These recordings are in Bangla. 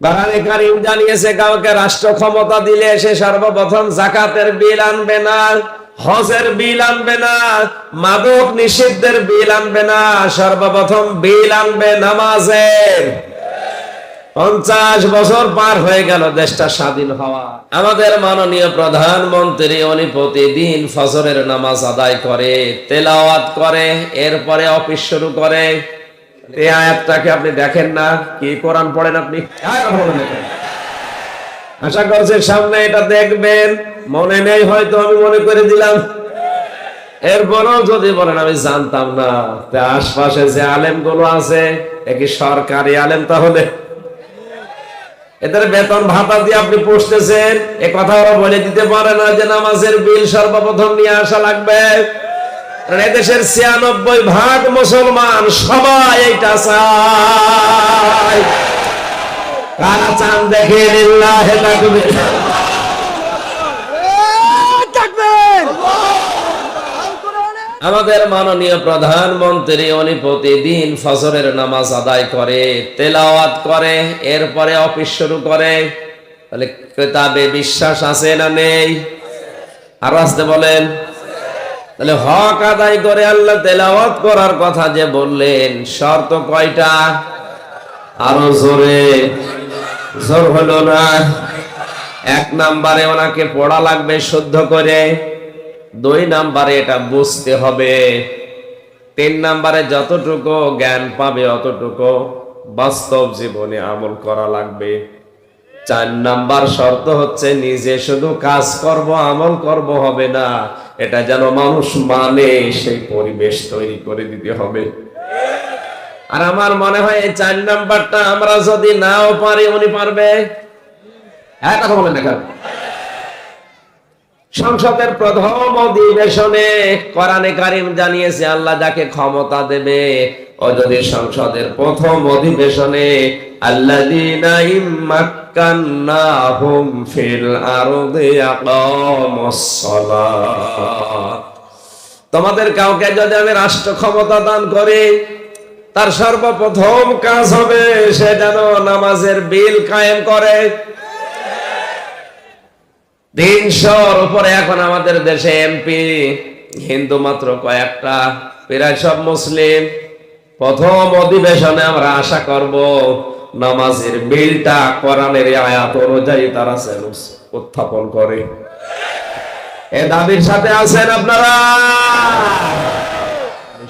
কোরআনে কারীম জানিয়েছে কাউকে রাষ্ট্র ক্ষমতা দিলে সে সর্বপ্রথম যাকাতের বিল আনবে না, হজের বিল আনবে না, মাদক নিষিদ্ধের বিল আনবে না, সর্বপ্রথম বিল আনবে নামাজের। 50 বছর পার হয়ে গেল দেশটা স্বাধীন হওয়া। আমাদের মাননীয় প্রধানমন্ত্রী উনি প্রতিদিন ফজরের নামাজ আদায় করে, তেলাওয়াত করে, এরপরে অফিস শুরু করে। এই আয়াতটাকে আপনি দেখেন না? কি কোরআন পড়েন আপনি? আশা করছি সামনে এটা দেখবেন। মনে নেই হয়তো, আমি মনে করে দিলাম। এরপরও যদি বলেন আমি জানতাম না, আশপাশে যে আলেম গুলো আছে একই সরকারি আলেম, তাহলে এদের বেতন ভাতা দিয়ে আপনি পৌঁছতেছেন, এ কথা ওরা বলে দিতে পারে না যে নামাজের বিল সর্বপ্রথম নিয়ে আসা লাগবে। এদেশের 96% মুসলমান সবাই এইটা চায়। কারা চান দেখে লিল্লাহি তাকবীর। আমাদের মাননীয় প্রধানমন্ত্রী উনি প্রতিদিন ফজরের নামাজ আদায় করে, তেলাওয়াত করে, এরপরে অফিস শুরু করে। তাহলে কিতাবে বিশ্বাস আছে না নেই? আরো আসতে বলেন। তাহলে হক আদায় করে আল্লাহ তেলাওয়াত করার কথা যে বললেন, শর্ত কয়টা? আরো জোরে, জোর হলো না। 1 নম্বরে ওনাকে পড়া লাগবে শুদ্ধ করে। 2 নম্বরে এটা বুঝতে হবে। 3 নম্বরে যতটুকু জ্ঞান পাবে অতটুকু বাস্তব জীবনে আমল করা লাগবে। 4 নাম্বার শর্ত হচ্ছে নিজে শুধু কাজ করব, আমল করব হবে না, এটা যেন মানুষ মানে সেই পরিবেশ তৈরি করে দিতে হবে। আর আমার মনে হয় এই 4 নাম্বারটা আমরা যদি নাও পারি, উনি পারবে। হ্যাঁ, কথা বলেন না। সংসদের প্রথম অধিবেশনে কোরআনে কারীম জানিয়েছে আল্লাহ যাকে ক্ষমতা দেবে, ও যদি সংসদের প্রথম অধিবেশনে আল্লাযীনা ইম্মাক্কান্নাহুম ফিল আরদি আকামুস সালাত, তোমাদের কাউকে যদি আমি রাষ্ট্র ক্ষমতা দান করি, তার সর্বপ্রথম কাজ হবে সে যেন নামাজের বিল কায়েম করে। 300-র উপরে এখন আমাদের দেশে এমপি, হিন্দু মাত্র কয়েকটা, প্রায় সব মুসলিম। প্রথম অধিবেশনে আমরা আশা করব নামাজের বিলটা কোরআনের আয়াত অনুযায়ী তারা উত্থাপন করে। এ দাবির সাথে আছেন আপনারা?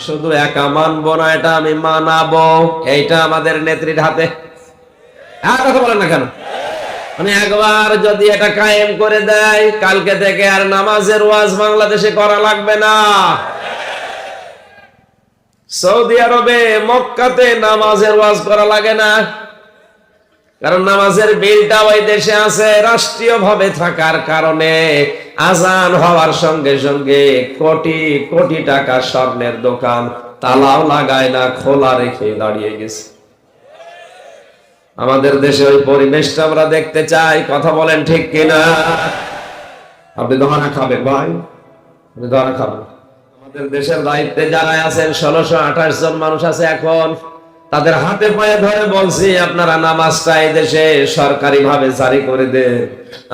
শুধু একা মানবো না, এটা আমি মানাবো। এইটা আমাদের নেত্রীর হাতে। কথা বলেন না কেন? মানে একবার যদি এটা কায়েম করে দেয়, কালকে থেকে আর নামাজের ওয়াজ বাংলাদেশে করা লাগবে না। সৌদি আরবে, মক্কাতে নামাজের ওয়াজ করা লাগে না, কারণ নামাজের বিলটা ওই দেশে আছে। রাষ্ট্রীয় ভাবে থাকার কারণে আজান হওয়ার সঙ্গে সঙ্গে কোটি কোটি টাকা স্বর্ণের দোকান তালাও লাগায় না, খোলা রেখে দাঁড়িয়ে গেছে। আমাদের দেশে ওই পরিবেশটা আমরা দেখতে চাই। কথা বলেন ঠিক কিনা? আপনি ধরা খাবেন ভাই, আপনি ধরা খাবেন। আমাদের দেশের দায়িত্বে যারা আছেন 1628 জন মানুষ আছে এখন, তাদের হাতে পায়ে ধরে বলছি আপনারা নামাজটা এই দেশে সরকারি ভাবে জারি করে দেন।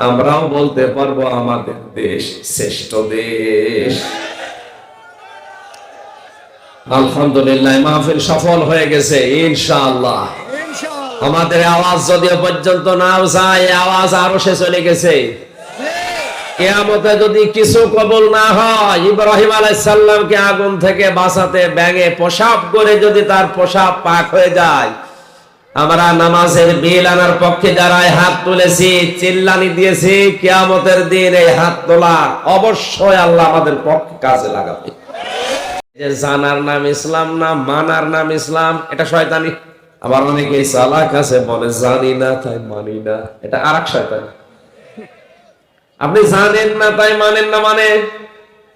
আমরাও বলতে পারবো আমাদের দেশ শ্রেষ্ঠ দেশ। আলহামদুলিল্লাহ, মাহফিল সফল হয়ে গেছে ইনশাআল্লাহ। আমাদের আওয়াজ যদিও পর্যন্ত নাও যায়, আওয়াজ আরো সে চলে গেছে। কিয়ামতে যদি কিছু কবুল না হয়, ইব্রাহিম আলাইহিস সালামকে আগুন থেকে বাঁচাতে ব্যাঙে পেশাব করে যদি তার পেশাব পাক হয়ে যায়, আমরা নামাজের বিল আনার পক্ষে যারা হাত তুলেছি, চিল্লানি দিয়েছি, কিয়ামতের দিন এই হাত তোলা অবশ্যই আল্লাহ আমাদের পক্ষে কাজে লাগাবে। যে জানার নাম ইসলাম না, মানার নাম ইসলাম, এটা শয়তানি। আবার অনেকে চালাক আছে, বলে জানি না তাই মানি না, এটা আরেক শয়তানি। আপনি জানেন না তাই মানেন না, মানে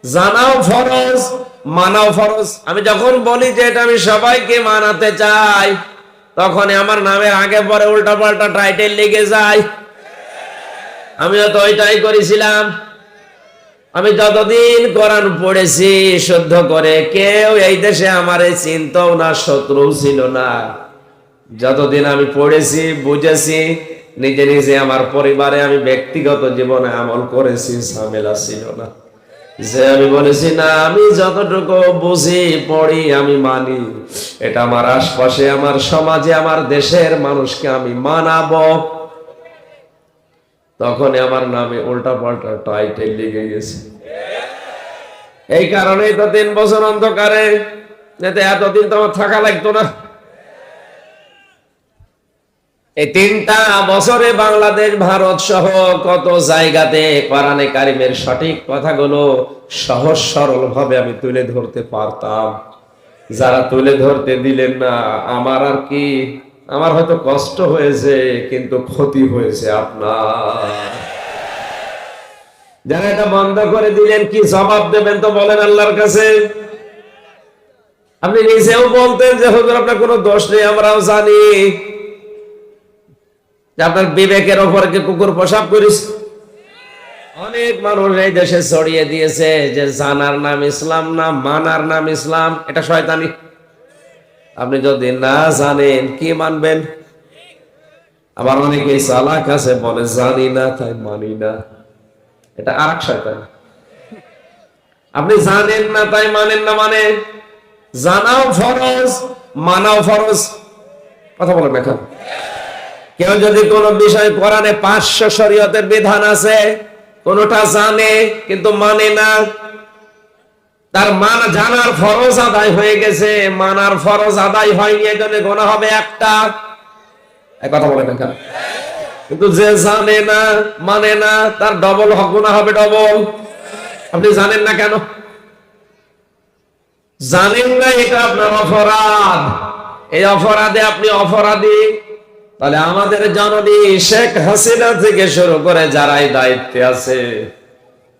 জানাও ফরজ, মানাও ফরজ। আমি যখন বলি যে এটা আমি সবাইকে মানাতে চাই, তখন আমার নামের আগে পরে উল্টা পাল্টা টাইটেল লিখে যায়। আমিও তো ওইটাই করেছিলাম। আমি যতদিন কোরআন পড়েছি শুদ্ধ করে, কেউ এই দেশে আমার চিন্তাও না, শত্রু ছিল না। যতদিন আমি পড়েছি বুঝেছি, নিজে নিজে আমার পরিবারে আমি ব্যক্তিগত জীবনে আমল করেছি, ঝামেলা ছিল না। যে আমি বলেছি না, আমি যতটুকু বুঝি পড়ি আমি মানি, এটা আমার আশপাশে আমার সমাজে আমার দেশের মানুষকে আমি মানাবো, তখনই আমার নামে উল্টা পাল্টা টাইটেল লিখে গেছে। এই কারণেই তো 3 বছর অন্ধকারে, যাতে এতদিন তোমার থাকা লাগতো না। এই 3টা বছরে বাংলাদেশ ভারত সহ কত জায়গাতে কোরআনে কারিমের সঠিক কথাগুলো সহজ সরল ভাবে আমি তুলে ধরতে পারতাম। যারা তুলে ধরতে দিলেন না, আমার আর কি, আমার হয়তো কষ্ট হয়েছে কিন্তু ক্ষতি হয়েছে আপনার। যারা এটা বন্ধ করে দিলেন, কি জবাব দেবেন তো বলেন আল্লাহর কাছে? আপনি নিজেও বলতেন যে হুজুর আপনার কোনো দোষ নেই, আমরাও জানি যে আপনার বিবেকের ওপর কি কুকুর পেশাব করিস। অনেক মানুষ এই দেশে ছড়িয়ে দিয়েছে যে জানার নাম ইসলাম না, মানার নাম ইসলাম, এটা শয়তানি। আপনি যদি না জানেন কি মানবেন? আবার অনেকেই চালাক আছে, বলে জানি না তাই মানি না, এটা আরেক শয়তানি। আপনি জানেন না তাই মানেন না, মানে জানাও ফরজ, মানাও ফরজ। কথা বলেন এখন। কেউ যদি কোনো বিষয় কোরআনে 500 শরীয়তের বিধান আছে, কোনটা জানে কিন্তু মানে না, তার জানার ফরজ আদায় হয়ে গেছে, মানার ফরজ আদায় হয়নি, এজন্য গুনাহ হবে একটা। কথা বলেন এখন। কিন্তু যে জানে না মানে না, তার ডবল গুনাহ হবে, ডবল। আপনি জানেন না কেন? জানেন না, এটা আপনার অপরাধ। এই অপরাধে আপনি অপরাধী। তাহলে আমাদের জননী শেখ হাসিনা থেকে শুরু করে যারাই দায়িত্বে আছে,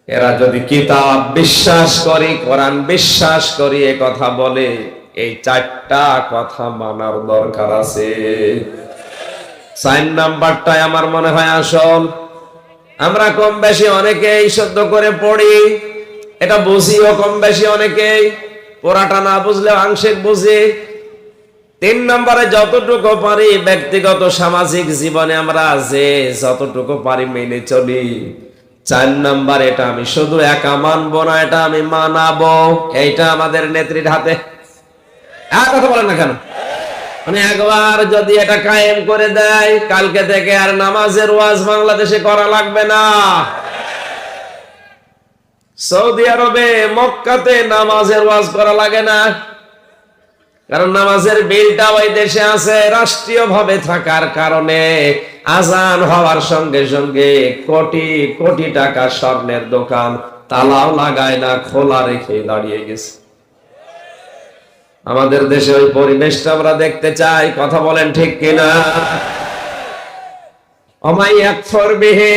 এরা যদি কিতাব বিশ্বাস করি, কোরআন বিশ্বাস করি এ কথা বলে, এই 4টা কথা মানার দরকার আছে। 4 নাম্বারটাই আমার মনে হয় আসল। আমরা কম বেশি অনেকেই শুদ্ধ করে পড়ি, এটা বুঝিও কম বেশি অনেকেই, পড়াটা না বুঝলে আংশিক বুঝি। 3 নম্বরে যতটুকু পারি ব্যক্তিগত সামাজিক জীবনে আমরা যে যতটুকু পারি মেনে চলি। 4 নাম্বার, এটা আমি শুধু একা মানবো না, এটা আমি মানাবো। এইটা আমাদের নেত্রীর হাতে। আর কথা বলেন না কেন? মানে একবার যদি এটা কায়েম করে দেয়, কালকে থেকে আর নামাজের ওয়াজ বাংলাদেশে করা লাগবে না। সৌদি আরবে মক্কাতে নামাজের ওয়াজ করা লাগে না, কারণ নামাজের বিলটা ওই দেশে আছে। রাষ্ট্রীয় ভাবে থাকার কারণে আজান হওয়ার সঙ্গে সঙ্গে কোটি কোটি টাকা স্বর্ণের দোকান তালাও লাগায় না, খোলা রেখে দাঁড়িয়ে গেছে। আমাদের দেশে ওই পরিবেশটা আমরা দেখতে চাই। কথা বলেন ঠিক কিনা? ওমাই আকফর বিহি,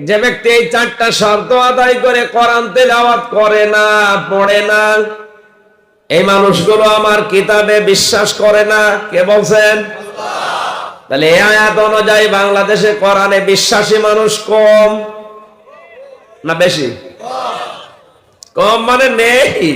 যে ব্যক্তি এই 4টা শর্ত আদায় করে কোরআন তেলাওয়াত করে না, পড়ে না, এই মানুষগুলো আমার কিতাবে বিশ্বাস করে না। কে বলছেন? তাহলে এই আয়াত অনুযায়ী বাংলাদেশে কোরআনে বিশ্বাসী মানুষ কম না বেশি? কম মানে নেই।